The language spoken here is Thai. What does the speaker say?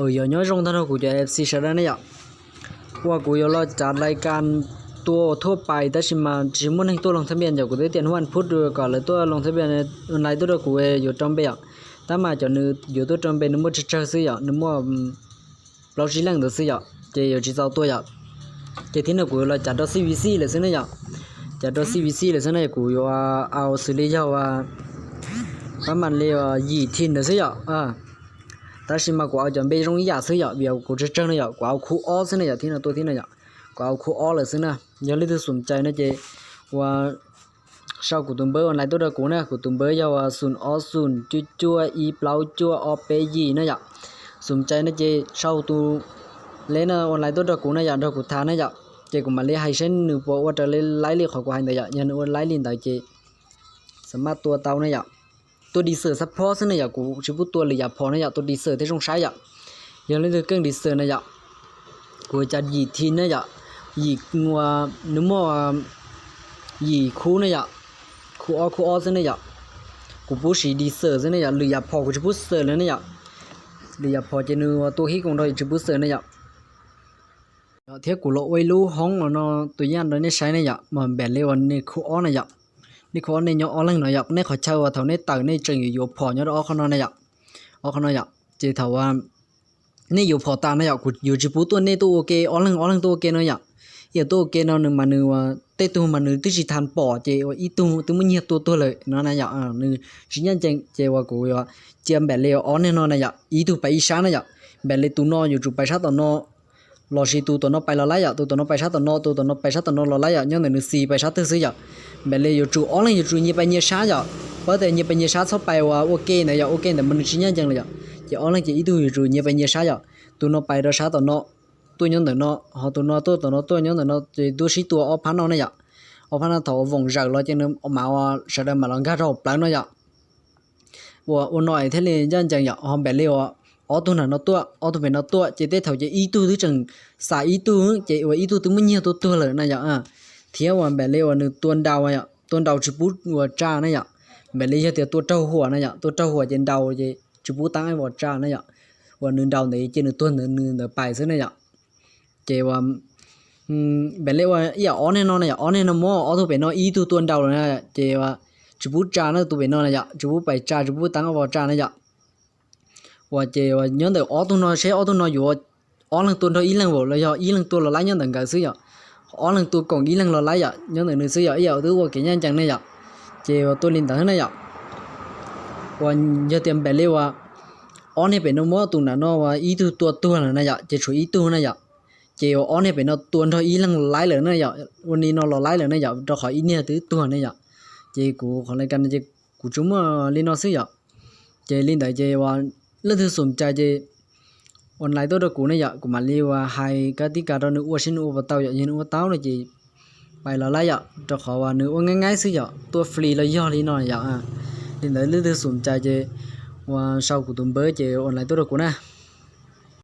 giờ nhớ trong thân của chơi FC ใช่ได้เนี่ยว่ากูยอมจัดรายการตัวทั่วไปแต่ชิมาชิมุนให้ตัวลงทะเบียนจากกูได้เตียนวันพุธด้วยก่อนเลยตัวลงทะเบียนออนไลน์ตัวกูอยู่จอมเบียแต่มาจนอยู่ตัวจอมเบียนึกว่าจะเจอซื้อนึกว่าเราชิลังตัวซื้อเจียวจีเจ้าตัวเจีที่นั่นกูเราจัดตัว CVC เลยซื้อเนี่ยจัดตัว CVC เลยซื้อเนี่ยกูอยู่เอาซื้อเลยว่าประมาณเลยยี่ทิ้งเลยซื้อ但是嘛，我要准备容易压死呀，比如我这真的呀，我要哭熬死呢呀，听了多听了呀，我要哭熬了死呢，有里头顺ใจ呢这我sau của tụi bơ lại tôi đã cố nè của tụi bơ giờ sùn ó sùn chua chua y plau chua ó pe gì nữa ya sùnใจnó chơi sau tụi lên online tôi đã cố nè ya đó của thà nè ya chơi của mà lấy hai sen nửa bộว่าจะlấy lấy khỏi của hai này ya nhưng nó lấy lên tại chơiสามารถตัวเตาเนี่ยตัวดีเซอร์ซัพพอร์ตเนี่ยกูชิบุตัวเลยอยากพอเนี่ยตัวดีเซอร์ที่ต้องใช้ยังเล่นเครื่องดีเซอร์เนี่ยกูจะยีทีเนี่ยยีงัวนึกว่ายีคู่เนี่ยคู่อ้อเนี่ยกูพูดสีดีเซอร์เนี่ยเลยอยากพอกูชิบุเซอร์เลยเนี่ยเลยอยากพอจะนึกว่าตัวที่ของเราชิบุเซอร์เนี่ยเที่ยกูเราไว้รู้ห้องเนาะตัวยันเราเนี่ยใช้เนี่ยมันแบบเรียกว่าเนี่ยคู่อ้อเนี่ยนี่เขาในยอลังหน่อยเนี่ยเขาเช่าว่าเท่านี้ต่างนี่จึงอยู่พอเนี่ยอ้อเขานอนเนี่ยอ้อเขานอนเจ้าว่านี่อยู่พอตาเนี่ยกูอยู่จีบตัวนี่ตัวโอเคอ้อลังตัวโอเคเนาะอย่าตัวโอเคเนาะนึงมานึงว่าเตตัวมานึงที่สิทันปอเจ้าว่าอีตัวมันเหี้ยตัวเลยเนาะเนี่ยนึงสิ่งนั้นเจ้าว่ากูว่าเจียมแบบเลี้ยวอ้อเนี่ยเนาะเนี่ยอีตัวไปอีช้าเนี่ยแบบเลี้ยตัวนออยู่จุไปช้าตัวนอรอชีตัวน้อไปละไล่ตัวน้อไปช้าตัวนอตัวน้อไปช้าตัวนอละไล่ยังนึงสีไปช้าตัวซื้อแบบเลยอยู่จู่อ้อเลยอยู่จู่ยี่ไปยี่ช้าเพราะแต่ยี่ไปยี่ช้าชอบไปว่าโอเคเนี่ยโอเคแต่มันชิ้นยังจังเลยจะอ้อเลยจะอีตัวอยู่จู่ยี่ไปยี่ช้าตัวน้อไปเราช้าตัวนอตัวยังแต่นอหอตัวน้อตัวยังแต่นอจะดูชีตัวอ้อพันนอเนี่ยอ้อพันนอถอวงจากเราจะนึกออกมาว่าแสดงมาลองแค่เราปลายเนี่ยว่าน้อยเท่านี้ยังจังหอมแบบเลยว่าอ้อตัวนั้นตัวอ้อตัวเป็นตัวจะได้เท่าจะอีตัวที่จังสายอีตัวจะว่าอีตัวตัวมันเหี้ยตัวเลยเนี่ยเที่ยววันแบบเลี้ยวนึกตัวดาวตัวดาวจิบุว่าจ้าเนี่ยแบบเลี้ยตัวเจ้าหัวเนี่ยตัวเจ้าหัวเจนดาวจะจิบุตั้งไอ้ว่าจ้าเนี่ยว่านึกดาวเนี่ยเจนตัวนึกไปซะเนี่ยเจว่าแบบเลี้ยวอย่าอ้อนเนี่ยเนี่ยอ้อนเนี่ยมั่วอ้อตัวเป็นอีตัวดาวเนี่ยเจว่าจิบุจ้าเนี่ยตัวเป็นเนี่ยจิบุไปจ้าจิบุตั้งไอ้ว่าจ้าเนี่ยว่าเจว่าย้อนแต่อ้อตัวน้อยใช้อ้อตัวน้อยอยู่อ้อหลังตัวน้อยอีหลังบ่แล้วอีหลังตัวละล้านย้อนแต่กันซื้ออ้อหลังตัวกองอีหลังละล้านย้อนแต่นึกซื้อตัวว่าเกี่ยจังเนี่ยเจว่าตัวลินตั้งเนี่ยว่าจะเตรียมแบบเลยว่าอ้อเนี่ยเป็นมั่วตัวนั้นว่าอีตัวเนี่ยจะช่วยอีตัวเนี่ยเจว่าอ้อเนี่ยเป็นตัวน้อยอีหลังล้านเลยเนี่ยวันนี้ละล้านเลยเนี่ยเราขออีเนี่ยตัวเนี่ยเจกูขอรายการเจกูจุ่มลินเอาซื้อเจลินแต่เจว่าเรื่องที่สนใจเจออนไลน์ตัวกูเนี่ยกูมาเรียกว่าให้กติกาเราเนื้อชิ้นอุปเตาอย่างนี้อุปเตาเนี่ยจีไปละลายจะขอว่าเนื้อง่ายๆสิตัวฟรีเลยย่อลีนอนนี่แต่เรื่องที่สนใจเจว่าsauกูตุ้มเบอร์เจออนไลน์ตัวกูนะ